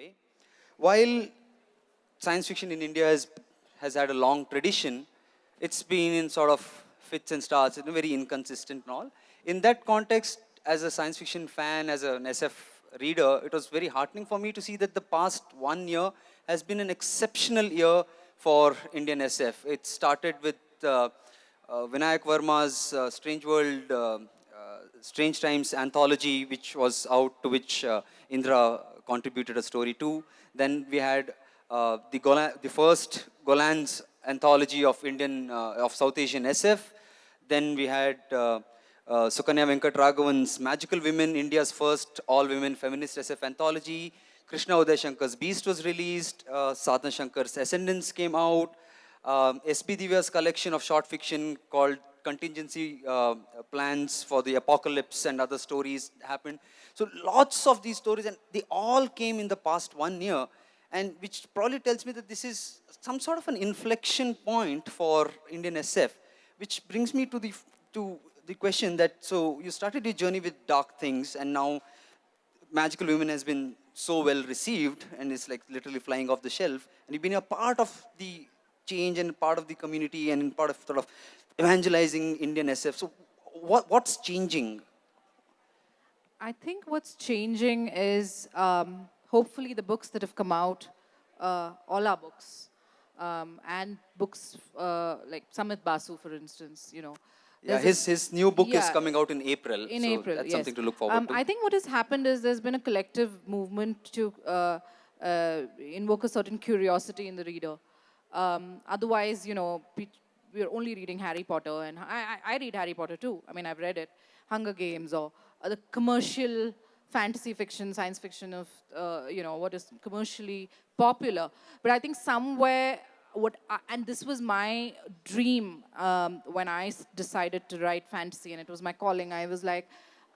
way. While science fiction in India has had a long tradition, it's been in sort of fits and starts, it's very inconsistent and all. In that context, as a science fiction fan, as an SF reader, it was very heartening for me to see that the past 1 year has been an exceptional year for Indian SF. It started with Vinayak Verma's Strange Times anthology, which was out, to which Indra contributed a story to. Then we had the first Golan's anthology of of South Asian SF. Then we had Sukanya Venkatraghavan's Magical Women, India's first all-women feminist SF anthology. Krishna Uday Shankar's Beast was released. Sadhna Shankar's Ascendance came out. S.B. Divya's collection of short fiction called Contingency Plans for the Apocalypse and other stories happened. So lots of these stories, and they all came in the past 1 year, and which probably tells me that this is some sort of an inflection point for Indian SF, which brings me to the question that, so you started your journey with Dark Things, and now Magical Women has been so well received and it's like literally flying off the shelf, and you've been a part of the change and part of the community and part of sort of evangelizing Indian SF. So what's changing? I think what's changing is hopefully the books that have come out, all our books, and books like Samit Basu, for instance, Yeah, his new book is yeah, coming out in April. in so April, that's yes. something to look forward to. I think what has happened is there's been a collective movement to invoke a certain curiosity in the reader. Otherwise, we're only reading Harry Potter, and I read Harry Potter too. I mean, I've read it, Hunger Games, or the commercial fantasy fiction, science fiction of, what is commercially popular. But I think somewhere, and this was my dream when I decided to write fantasy, and it was my calling. I was like,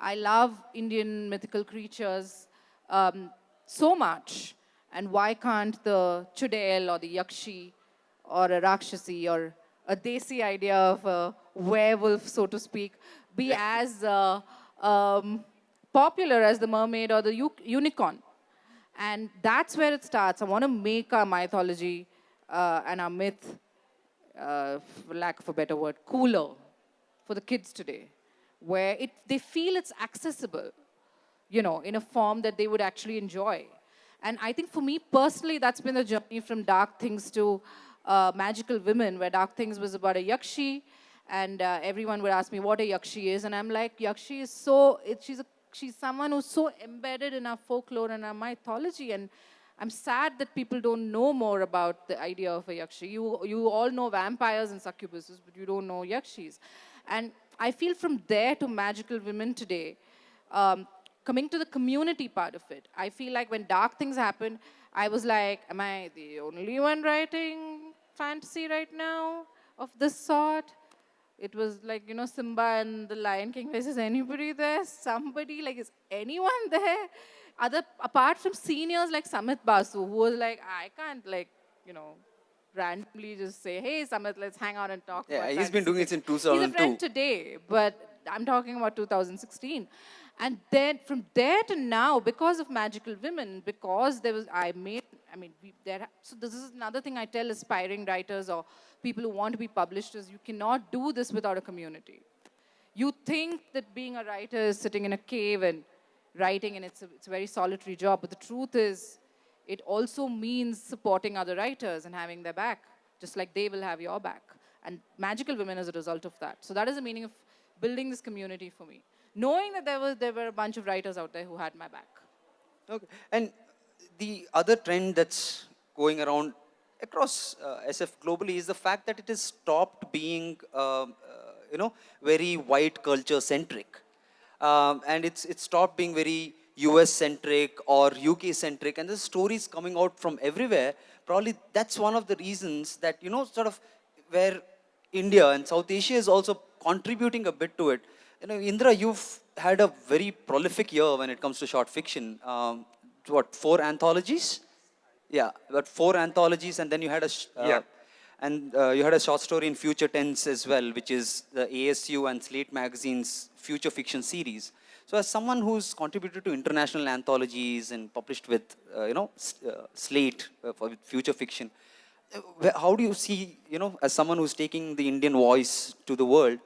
I love Indian mythical creatures so much, and why can't the Chudail or the Yakshi or a Rakshasi or a Desi idea of a werewolf, so to speak, be as popular as the mermaid or the unicorn? And that's where it starts. I want to make our mythology and our myth, for lack of a better word, cooler for the kids today, where they feel it's accessible, in a form that they would actually enjoy. And I think for me personally, that's been the journey from Dark Things to Magical Women, where Dark Things was about a Yakshi, and everyone would ask me what a Yakshi is, and I'm like, Yakshi is she's someone who's so embedded in our folklore and our mythology, and I'm sad that people don't know more about the idea of a Yakshi. You all know vampires and succubuses, but you don't know Yakshis. And I feel from there to Magical Women today, coming to the community part of it, I feel like when Dark Things happened, I was like, am I the only one writing fantasy right now of this sort? It was like, Simba and the Lion King. Is anybody there? Somebody, like, is anyone there? Apart from seniors like Samit Basu, who was like, I can't, randomly just say, hey, Samit, let's hang out and talk about he's been doing it since 2002. He's a friend today, but I'm talking about 2016. And then from there to now, because of Magical Women, because so this is another thing I tell aspiring writers or people who want to be published is you cannot do this without a community. You think that being a writer is sitting in a cave and writing, and it's a very solitary job, but the truth is it also means supporting other writers and having their back, just like they will have your back. And Magical Women is a result of that. So that is the meaning of building this community for me, knowing that there were a bunch of writers out there who had my back. Okay. And the other trend that's going around across SF globally is the fact that it has stopped being, very white culture centric, and it's stopped being very US centric or UK centric, and the stories coming out from everywhere. Probably that's one of the reasons that sort of where India and South Asia is also contributing a bit to it. Indra, you've had a very prolific year when it comes to short fiction. 4 anthologies? Yeah, about 4 anthologies, and then you had you had a short story in Future Tense as well, which is the ASU and Slate Magazine's future fiction series. So as someone who's contributed to international anthologies and published with, Slate for future fiction, how do you see, as someone who's taking the Indian voice to the world,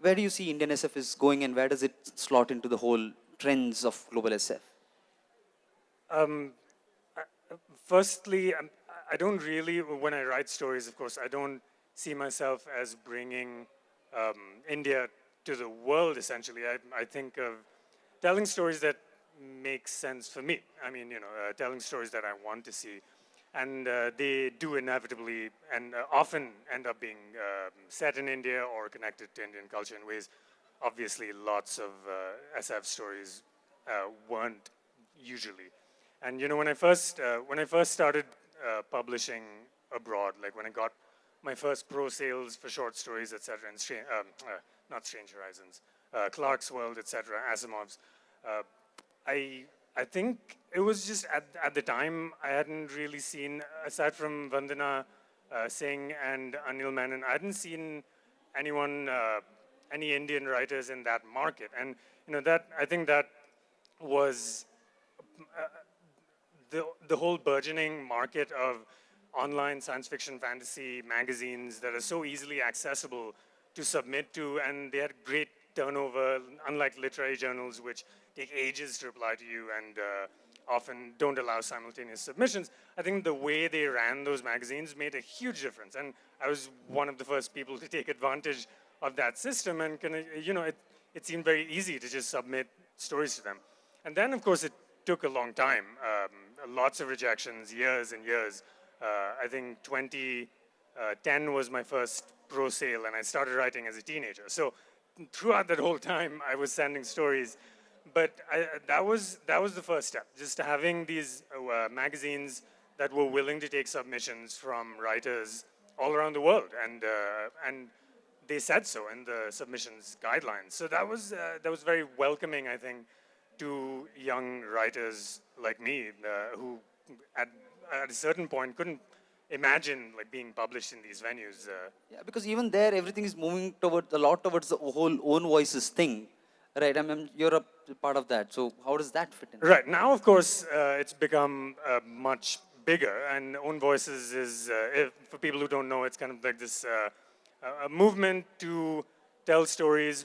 where do you see Indian SF is going and where does it slot into the whole trends of global SF? Um, Firstly, I don't really, when I write stories, of course, I don't see myself as bringing India to the world, essentially. I think of telling stories that make sense for me. I mean, telling stories that I want to see. And they do inevitably and often end up being set in India or connected to Indian culture in ways. Obviously, lots of SF stories weren't usually. And when I first started publishing abroad, like when I got my first pro sales for short stories, etc., and not Strange Horizons, Clark's World, etc., Asimov's, I think it was just at the time I hadn't really seen, aside from Vandana Singh and Anil Menon, I hadn't seen anyone, any Indian writers in that market, and that I think that was the whole burgeoning market of online science fiction fantasy magazines that are so easily accessible to submit to, and they had great turnover, unlike literary journals, which take ages to reply to you and often don't allow simultaneous submissions. I think the way they ran those magazines made a huge difference, and I was one of the first people to take advantage of that system, and it seemed very easy to just submit stories to them. And then, of course, it took a long time, lots of rejections, years and years. I think 2010 was my first pro sale, and I started writing as a teenager. So throughout that whole time, I was sending stories. But that was the first step, just having these magazines that were willing to take submissions from writers all around the world, and they said so in the submissions guidelines. So that was very welcoming, I think, to young writers like me who at a certain point couldn't imagine like being published in these venues. Yeah, because even there, everything is moving towards the whole own voices thing, right? I mean, you're a part of that. So how does that fit in? Right now, of course, it's become much bigger, and Own Voices is, for people who don't know, it's kind of like this a movement to tell stories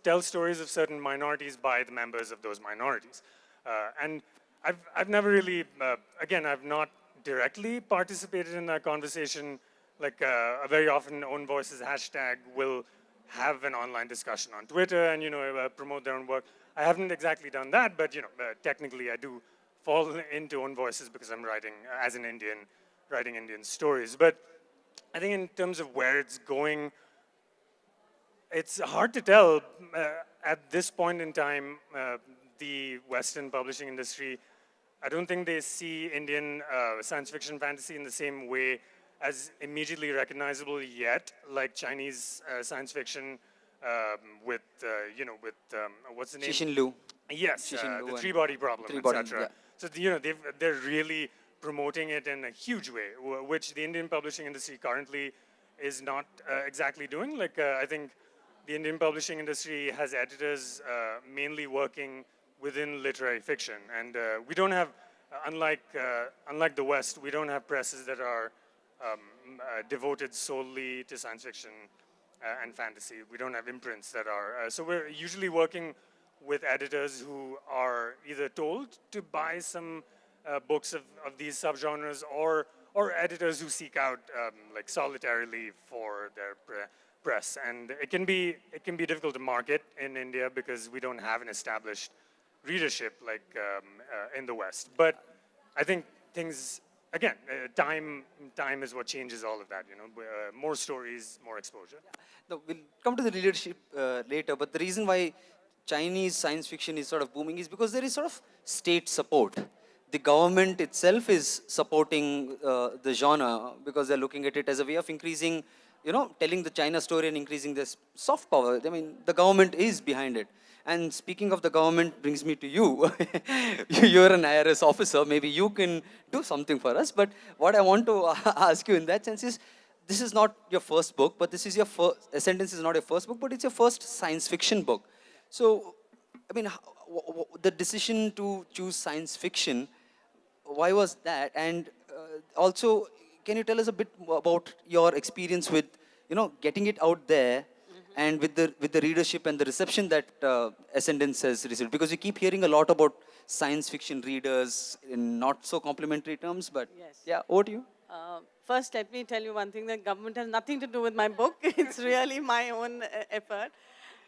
tell stories of certain minorities by the members of those minorities. And I've never really, again, I've not directly participated in that conversation. Like very often Own Voices hashtag will have an online discussion on Twitter and promote their own work. I haven't exactly done that, but technically I do fall into Own Voices because I'm writing as an Indian, writing Indian stories. But I think in terms of where it's going, it's hard to tell. At this point in time, the Western publishing industry, I don't think they see Indian science fiction fantasy in the same way as immediately recognizable yet, like Chinese science fiction with what's the name? Cixin Liu. Yes, Cixin the Liu three-body problem, Three-body, etc. yeah. So they're really promoting it in a huge way, which the Indian publishing industry currently is not exactly doing. Like I think the Indian publishing industry has editors mainly working within literary fiction, and we don't have, unlike the West, we don't have presses that are devoted solely to science fiction and fantasy. We don't have imprints that are, so we're usually working with editors who are either told to buy some books of these subgenres, or editors who seek out like solitarily for their press. And it can be difficult to market in India because we don't have an established readership like in the West. But I think things, again, time is what changes all of that. More stories, more exposure. No, we'll come to the leadership later, but the reason why Chinese science fiction is sort of booming is because there is sort of state support. The government itself is supporting the genre because they're looking at it as a way of increasing, telling the China story and increasing this soft power. I mean, the government is behind it. And speaking of the government brings me to you. You're an IRS officer. Maybe you can do something for us. But what I want to ask you in that sense is, this is not your first book, but this is your first, Ascendance is not your first book, but it's your first science fiction book. So, I mean, the decision to choose science fiction, why was that? And also, can you tell us a bit about your experience with, getting it out there, and with the readership and the reception that Ascendance has received? Because we keep hearing a lot about science fiction readers in not so complimentary terms, but Yes. yeah, over to you. First, let me tell you one thing, that government has nothing to do with my book. It's really my own effort.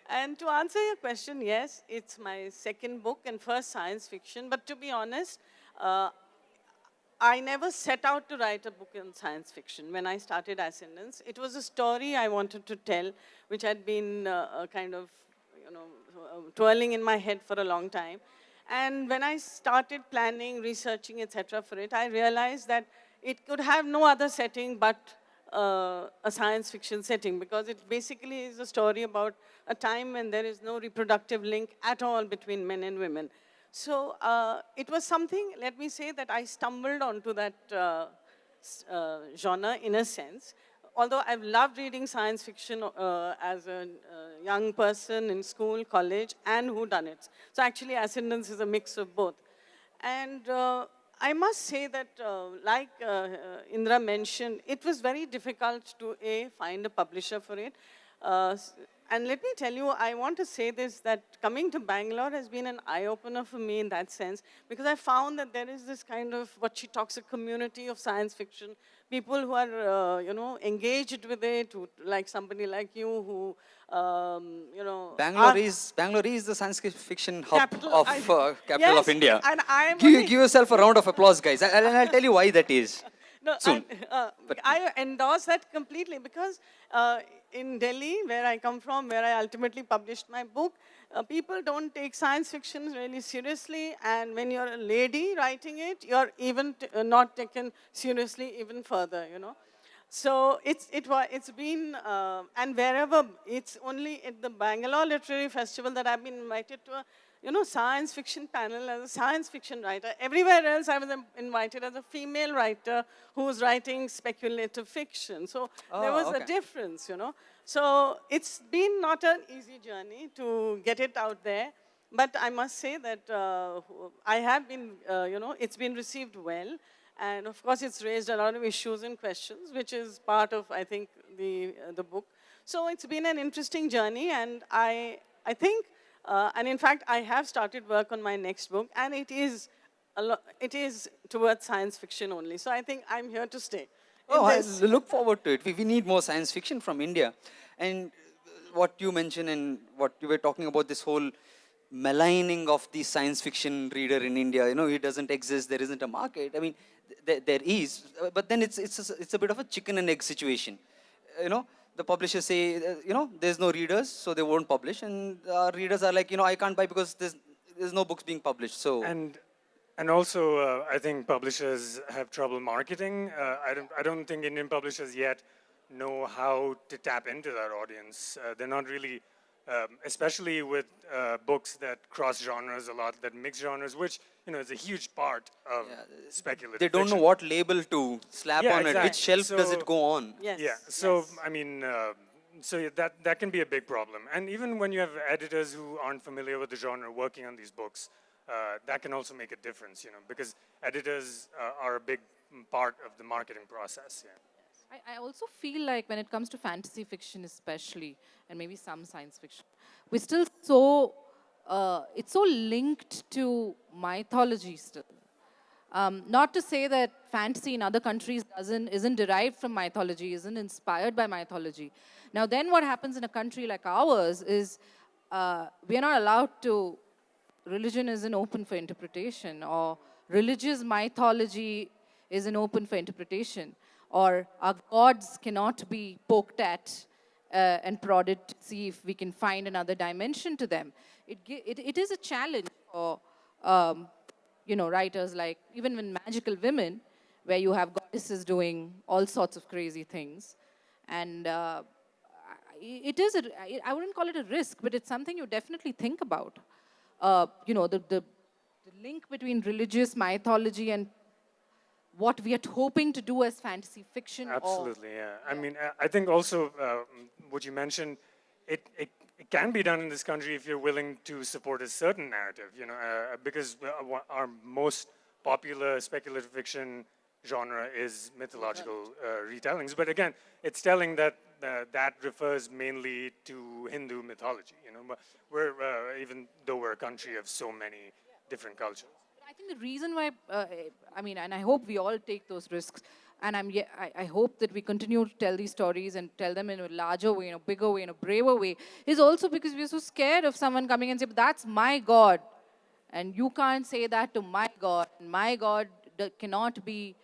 And to answer your question, yes, it's my second book and first science fiction. But to be honest, I never set out to write a book in science fiction when I started Ascendance. It was a story I wanted to tell, which had been kind of, twirling in my head for a long time. And when I started planning, researching, etc. for it, I realized that it could have no other setting but a science fiction setting, because it basically is a story about a time when there is no reproductive link at all between men and women. So it was something, let me say, that I stumbled onto that genre in a sense. Although I've loved reading science fiction as a young person in school, college, and whodunits. So actually, Ascendance is a mix of both. And I must say that, like Indra mentioned, it was very difficult to find a publisher for it. And let me tell you, I want to say this, that coming to Bangalore has been an eye-opener for me in that sense, because I found that there is this kind of, what she talks, a community of science fiction, people who are, engaged with it, who, like somebody like you, who, Bangalore is the science fiction hub Capital, of capital of yes, India. and I'm Give, only- give yourself a round of applause, guys. I'll tell you why that is No, soon. I endorse that completely, because in Delhi, where I come from, where I ultimately published my book, people don't take science fiction really seriously, and when you're a lady writing it, you're even not taken seriously even further. So it's been, and wherever, it's only at the Bangalore Literary Festival that I've been invited to a science fiction panel as a science fiction writer. Everywhere else, I was invited as a female writer who was writing speculative fiction. So there was a difference. So it's been not an easy journey to get it out there. But I must say that I have been, it's been received well. And of course, it's raised a lot of issues and questions, which is part of, I think, the book. So it's been an interesting journey, and I think, and in fact, I have started work on my next book, and it is towards science fiction only. So I think I'm here to stay. Oh, I look forward to it. We need more science fiction from India. And what you mentioned and what you were talking about, this whole maligning of the science fiction reader in India, it doesn't exist, there isn't a market. I mean, there is, but then it's a bit of a chicken and egg situation. The publishers say, there's no readers, so they won't publish. And our readers are like, I can't buy because there's no books being published. So And also, I think publishers have trouble marketing. I don't think Indian publishers yet know how to tap into that audience. They're not really, especially with books that cross genres a lot, that mix genres, which is a huge part of speculative they don't fiction. know what label to slap on it. Which shelf does it go on? Yes. Yeah. So yes. I mean, so that can be a big problem. And even when you have editors who aren't familiar with the genre working on these books, that can also make a difference, because editors are a big part of the marketing process. Yeah. I also feel like when it comes to fantasy fiction especially, and maybe some science fiction, we're still it's so linked to mythology still. Not to say that fantasy in other countries isn't derived from mythology, isn't inspired by mythology. Now then what happens in a country like ours is we are not allowed to, religion isn't open for interpretation, or religious mythology isn't open for interpretation, or our gods cannot be poked at and prodded to see if we can find another dimension to them. It is a challenge for writers like, even when magical women, where you have goddesses doing all sorts of crazy things. And it is, I wouldn't call it a risk, but it's something you definitely think about. The link between religious mythology and what we are hoping to do as fantasy fiction. Absolutely, yeah. I mean, I think also what you mentioned, it can be done in this country if you're willing to support a certain narrative, because our most popular speculative fiction genre is mythological retellings. But again, it's telling that that refers mainly to Hindu mythology. But even though we're a country of so many different cultures. I think the reason why, and I hope we all take those risks, and I hope that we continue to tell these stories and tell them in a larger way, in a bigger way, in a braver way, is also because we're so scared of someone coming and say, that's my God, and you can't say that to my God, and my God cannot be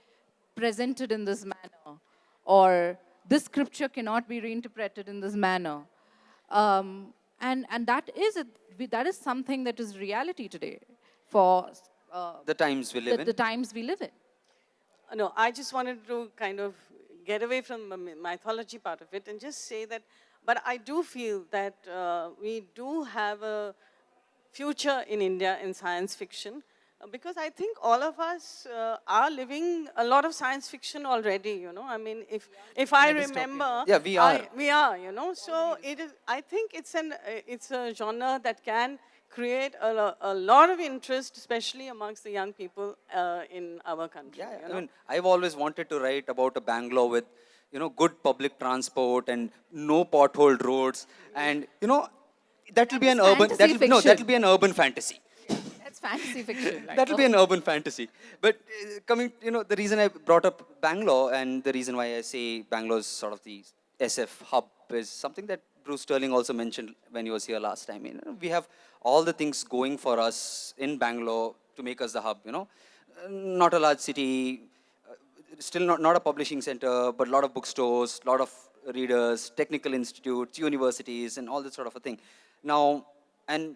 presented in this manner, or this scripture cannot be reinterpreted in this manner. And that is something that is reality today for The times we live in. the times we live in. No, I just wanted to kind of get away from the mythology part of it and just say that, but I do feel that we do have a future in India in science fiction, because I think all of us are living a lot of science fiction already, I mean, if I remember, Yeah, we are. we are, so it is, I think it's a genre that can create a lot of interest, especially amongst the young people in our country. Yeah, I mean, I've always wanted to write about a Bangalore with, good public transport and no potholed roads, and that will be an urban. fantasy That'll fiction. be an urban fantasy. That's fantasy fiction. Like, That'll be an urban fantasy. But the reason I brought up Bangalore and the reason why I say Bangalore's sort of the SF hub is something that Bruce Sterling also mentioned when he was here last time. We have all the things going for us in Bangalore to make us the hub. Not a large city, still not a publishing center, but a lot of bookstores, a lot of readers, technical institutes, universities, and all that sort of a thing. Now, and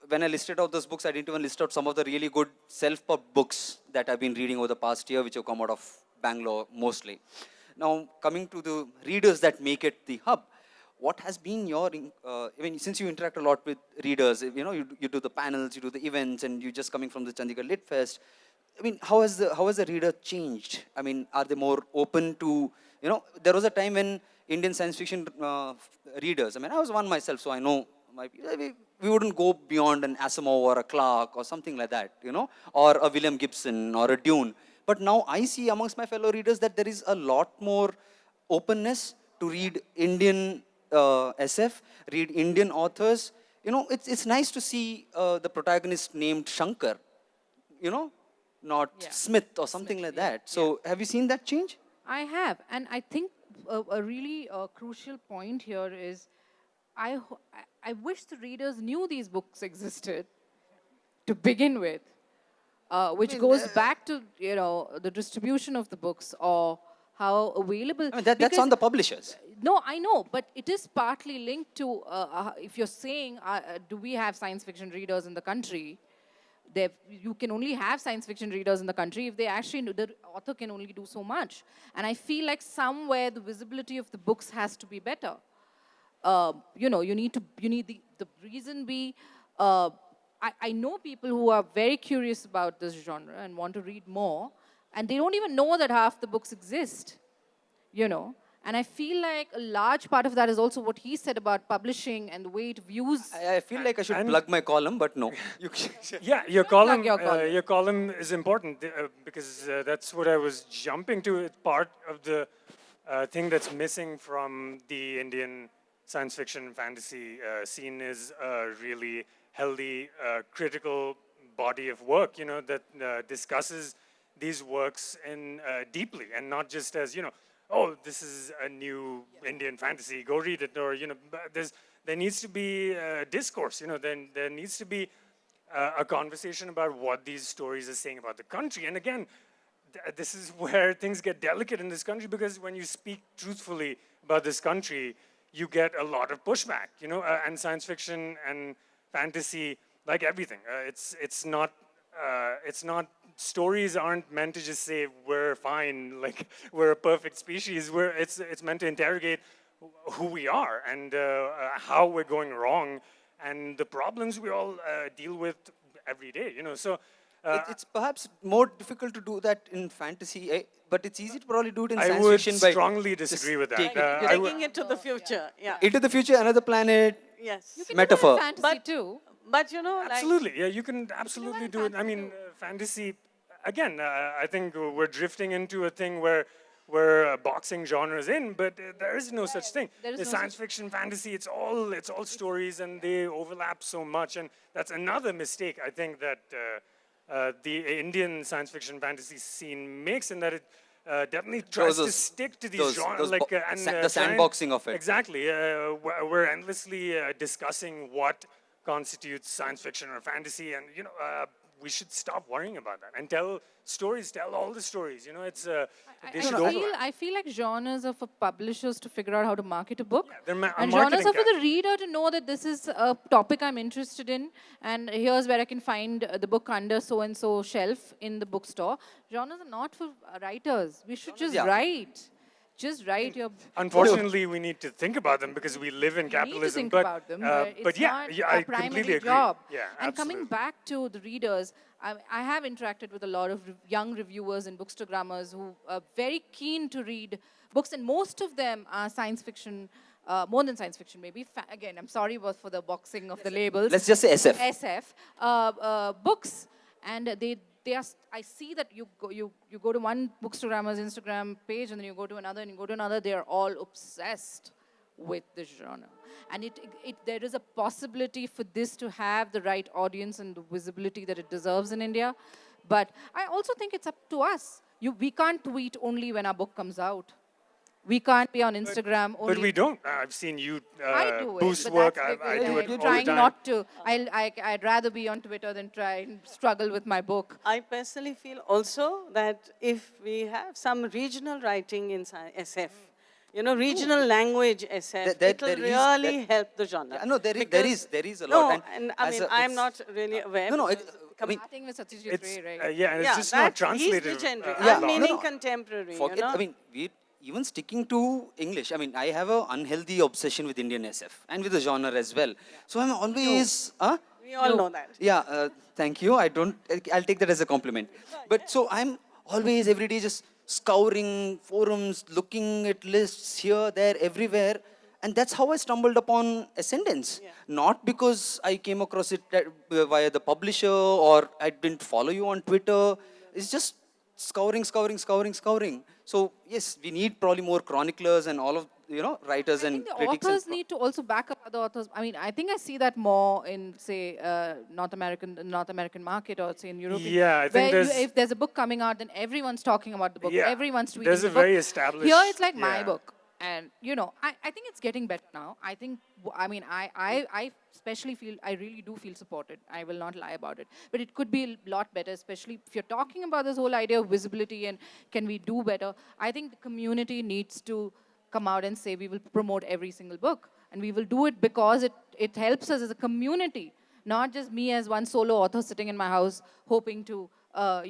when I listed out those books, I didn't even list out some of the really good self-pub books that I've been reading over the past year, which have come out of Bangalore mostly. Now, coming to the readers that make it the hub, what has been your, since you interact a lot with readers, you do the panels, you do the events, and you're just coming from the Chandigarh Lit Fest, how has the reader changed? Are they more open to, there was a time when Indian science fiction readers, I was one myself, so I know, we wouldn't go beyond an Asimov or a Clarke or something like that, or a William Gibson or a Dune. But now I see amongst my fellow readers that there is a lot more openness to read Indian SF, read Indian authors. It's nice to see the protagonist named Shanker, not Smith or something like that. So have you seen that change? I have, and I think a really crucial point here is I wish the readers knew these books existed to begin with, which goes back to the distribution of the books or how available. That's on the publishers. No, I know, but it is partly linked to if you're saying, do we have science fiction readers in the country? You can only have science fiction readers in the country if they actually the author can only do so much. And I feel like somewhere the visibility of the books has to be better. You need the reason be. I know people who are very curious about this genre and want to read more, and they don't even know that half the books exist. And I feel like a large part of that is also what he said about publishing and the way it views. I feel like I should plug my column, but no. Yeah, your column, your your column is important because that's what I was jumping to. It's part of the thing that's missing from the Indian science fiction and fantasy scene is a really healthy, critical body of work, that discusses these works in deeply and not just as, oh, this is a new Indian fantasy, go read it, or, there needs to be discourse, there needs to be a conversation about what these stories are saying about the country. And again, this is where things get delicate in this country, because when you speak truthfully about this country, you get a lot of pushback, and science fiction and fantasy, like everything, it's not, stories aren't meant to just say we're fine, like we're a perfect species. It's meant to interrogate who we are and how we're going wrong and the problems we all deal with every day. So it's perhaps more difficult to do that in fantasy, but it's easy to probably do it in I science would fiction by strongly disagree with that. Taking it to the future, yeah. into the future, another planet, Yes. You can Metaphor. do it in fantasy too. But you know, like, Absolutely, yeah, you can absolutely do it. I mean, fantasy, again, I think we're drifting into a thing where boxing genre is in, but there is no such thing. there is The no science fiction, fantasy, it's all stories, and they overlap so much, and that's another mistake I think that the Indian science fiction fantasy scene makes, in that it definitely tries to those- stick to these those- genres, those like bo- and sa- the try and- sandboxing of it. Exactly, we're endlessly discussing what constitutes science fiction or fantasy, and we should stop worrying about that and tell stories, tell all the stories. It's they should overlap. I feel like genres are for publishers to figure out how to market a book. they're And marketing genres are for the category. reader to know that this is a topic I'm interested in, and here's where I can find the book under so and so shelf in the bookstore. Genres are not for writers. We should just Yeah. write. Just write your. Unfortunately, we need to think about them because we live in We need to capitalism. think but about them, but it's yeah, not yeah, our I completely primary agree. job. Yeah, And coming absolutely. back to the readers, I have interacted with a lot of young reviewers and bookstagrammers who are very keen to read books, and most of them are science fiction, more than science fiction maybe. Again, I'm sorry for the boxing of the labels. Let's just say SF. SF books, and they are. I see that you go to one bookstagrammer's Instagram page, and then you go to another, and you go to another. They are all obsessed with this genre, and there is a possibility for this to have the right audience and the visibility that it deserves in India. But I also think it's up to us. We can't tweet only when our book comes out. We can't be on Instagram only. But we don't. I've seen you I do boost it, but work. that's I because do it I'm all the trying time. not to. I'd rather be on Twitter than try and struggle with my book. I personally feel also that if we have some regional writing in SF, regional language SF, it will there is- really help the genre. Yeah, no, there Because- is a No, lot. and I as mean, a- I'm it's- not really aware. No, no, because I mean, Starting with Satyajit It's Ray, right? yeah, and it's just that- not he's translated. legendary. Yeah, I'm no, meaning no. contemporary. Forget, I mean, even sticking to English, I mean, I have an unhealthy obsession with Indian SF and with the genre as well. So I'm always, We all know that. yeah, thank you. I'll take that as a compliment. But so I'm always every day just scouring forums, looking at lists here, there, everywhere. And that's how I stumbled upon Ascendance. Not because I came across it via the publisher or I didn't follow you on Twitter. It's just scouring. So yes, we need probably more chroniclers and all of writers I and think the critics. authors need to also back up other authors. I mean, I think I see that more in, say, North American market, or say in Europe. Yeah, I think where there's- if there's a book coming out, then everyone's talking about the book. Yeah, Everyone's tweeting there's the a book. very established- Here it's like my yeah. book. And, I think it's getting better now. I think, I mean, I especially feel, I really do feel supported. I will not lie about it. But it could be a lot better, especially if you're talking about this whole idea of visibility and can we do better. I think the community needs to come out and say we will promote every single book. And we will do it because it helps us as a community, not just me as one solo author sitting in my house hoping to, And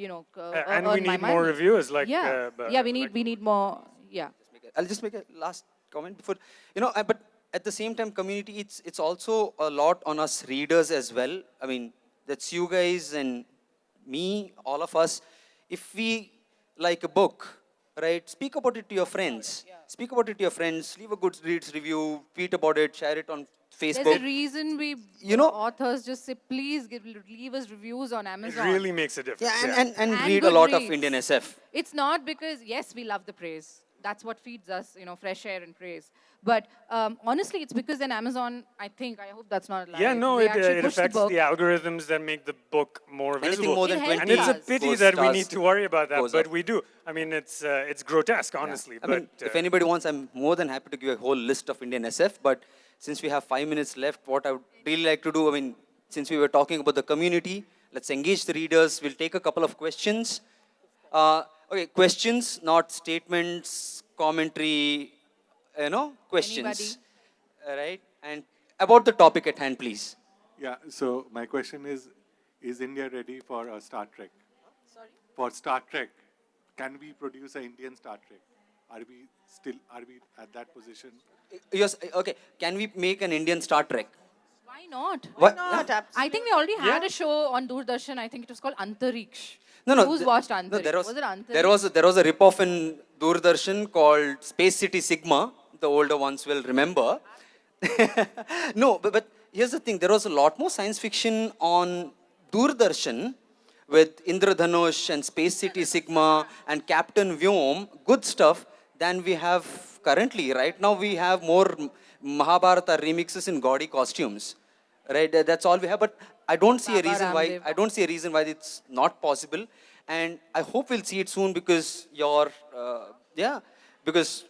earn we my need more money. reviewers like. Yeah, we need more, yeah. I'll just make a last comment before, but at the same time, community, it's also a lot on us readers as well. I mean, that's you guys and me, all of us. If we like a book, right, speak about it to your friends. Speak about it to your friends, leave a good reads review, tweet about it, share it on There's a Facebook. reason we authors just say, please leave us reviews on It Amazon. really makes a difference. Yeah, and And read a good lot of reads. Indian SF. It's not because, yes, we love the praise. That's what feeds us, fresh air and praise. But honestly, it's because then Amazon, I hope that's not a lie. Yeah, no, they it actually push affects the book. the algorithms that make the book more Anything visible. more than It 20 helps And it's a us. pity goes that we stars need to worry about that, goes but up. we do. I mean, it's grotesque, honestly. I but mean, if anybody wants, I'm more than happy to give a whole list of Indian SF. But since we have 5 minutes left, what I would really like to do, I mean, since we were talking about the community, let's engage the readers. We'll take a couple of questions. Okay, questions, not statements, commentary, questions. Right? And about the topic at hand, please. Yeah, so my question is India ready for a Star Trek? Sorry? For Star Trek, can we produce an Indian Star Trek? Are we at that position? Yes, okay. Can we make an Indian Star Trek? Why not? What? Not I think we already had a show on Doordarshan. I think it was called Antariksh. No. Who's watched Antariksh? No, there was it Antariksh? there was a rip-off in Doordarshan called Space City Sigma. The older ones will remember. No, but here's the thing. There was a lot more science fiction on Doordarshan with Indradhanush and Space City Sigma and Captain Vyom, good stuff, than we have currently. Right now, we have more Mahabharata remixes in gaudy costumes. Right, that's all we have. But I don't see a Baba reason why. Ramdev. I don't see a reason why it's not possible. And I hope we'll see it soon because yeah, because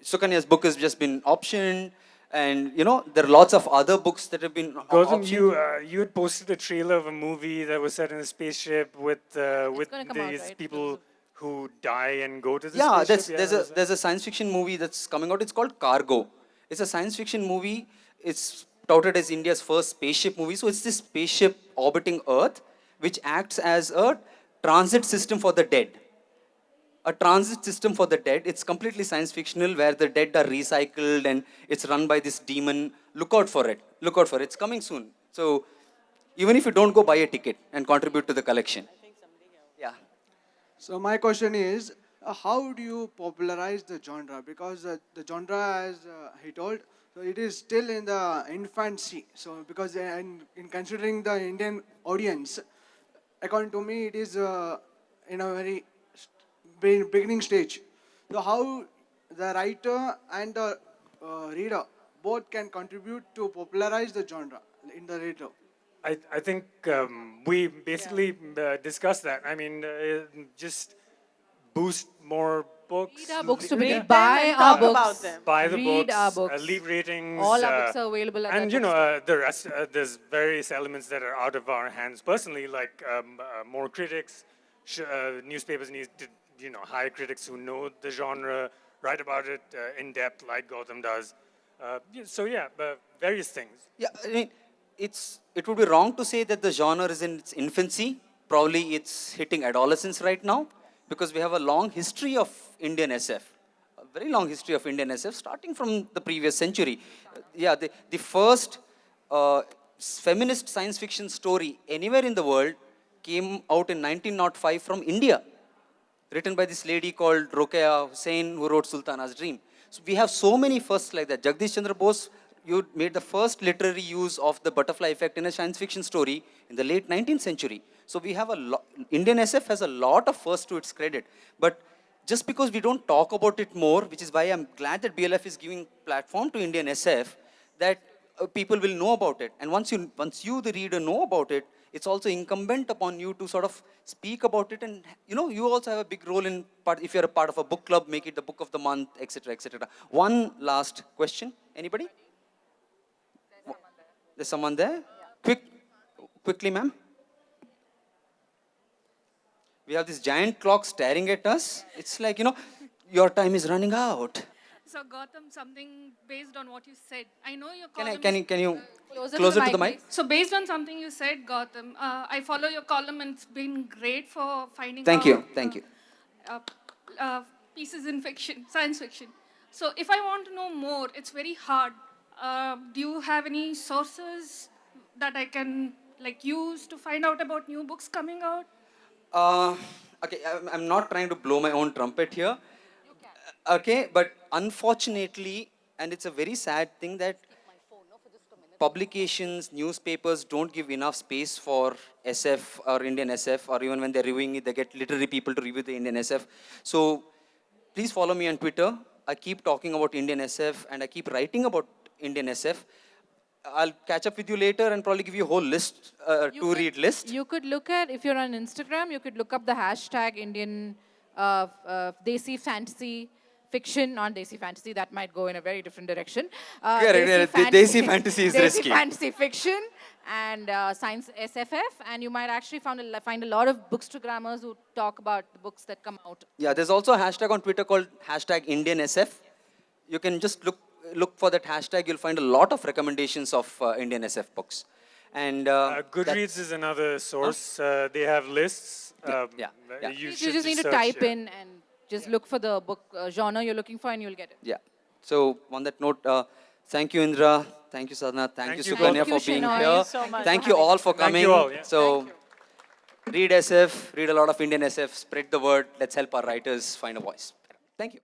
Sukanya's book has just been optioned, and there are lots of other books that have been Gautam, optioned. you had posted a trailer of a movie that was set in a spaceship with gonna come out, these right? people who die and go to the Yeah, spaceship. there's a science fiction movie that's coming out. It's called Cargo. It's a science fiction movie. It's touted as India's first spaceship movie. So it's this spaceship orbiting Earth, which acts as a transit system for the dead. A transit system for the dead. It's completely science fictional, where the dead are recycled and it's run by this demon. Look out for it. Look out for it. It's coming soon. So even if you don't go buy a ticket and contribute to the collection. Yeah. So my question is, how do you popularize the genre? Because the genre, as he told, so it is still in the infancy. So because in considering the Indian audience, according to me, it is in a very beginning stage. So how the writer and the reader both can contribute to popularize the genre in the reader? I think we basically discussed that. I mean, just boost more books. Read our books to Read begin. them Buy and our talk about books. them. Buy the Read books, our books. leave ratings. All our books are available at and that bookstore. the rest, there's various elements that are out of our hands personally, like more critics. Newspapers need to, hire critics who know the genre, write about it in depth, like Gautham does. Various things. Yeah, I mean, it would be wrong to say that the genre is in its infancy. Probably it's hitting adolescence right now because we have a long history of Indian SF, a very long history of Indian SF, starting from the previous century. Yeah, the first feminist science fiction story anywhere in the world came out in 1905 from India, written by this lady called Rokeya Hussain, who wrote Sultana's Dream. So we have so many firsts like that. Jagdish Chandra Bose, you made the first literary use of the butterfly effect in a science fiction story in the late 19th century. So we have Indian SF has a lot of firsts to its credit. But just because we don't talk about it more, which is why I'm glad that BLF is giving platform to Indian SF, that people will know about it. And once you, the reader, know about it, it's also incumbent upon you to sort of speak about it. And, you also have a big role in if you're a part of a book club, make it the book of the month, etc., etc. One last question. Anybody? There's someone there? Quickly, ma'am. We have this giant clock staring at us. It's like, your time is running out. So Gautam, something based on what you said. I know your Can column. can you Closer closer to to the the mic, mic? So based on something you said, Gautam, I follow your column and it's been great for finding Thank out. you. Thank you. Pieces in fiction, science fiction. So if I want to know more, it's very hard. Do you have any sources that I can use to find out about new books coming out? Okay, I'm not trying to blow my own trumpet here. Okay, but unfortunately, and it's a very sad thing that publications, newspapers don't give enough space for SF or Indian SF, or even when they're reviewing it, they get literary people to review the Indian SF. So please follow me on Twitter. I keep talking about Indian SF and I keep writing about Indian SF. I'll catch up with you later and probably give you a whole list, to-read list. You could look at, if you're on Instagram, you could look up the hashtag Indian Desi Fantasy Fiction, not Desi Fantasy, that might go in a very different direction. Correct, Desi Fantasy is Desi risky. Fantasy Fiction and Science SFF, and you might actually find a lot of bookstagrammers who talk about the books that come out. Yeah, there's also a hashtag on Twitter called hashtag Indian SF. You can just look for that hashtag. You'll find a lot of recommendations of Indian SF books. And Goodreads is another source. They have lists. Yeah. You should just need to search, type yeah. in and just look for the book genre you're looking for and you'll get it. Yeah. So on that note, thank you, Indra. Thank you, Sadhna. Thank you, Sukanya, Thank you, for being Shenoy. here. Thank you so much Thank for you having all us. for Thank coming. you all, yeah. So read SF, read a lot of Indian SF, spread the word. Let's help our writers find a voice. Thank you.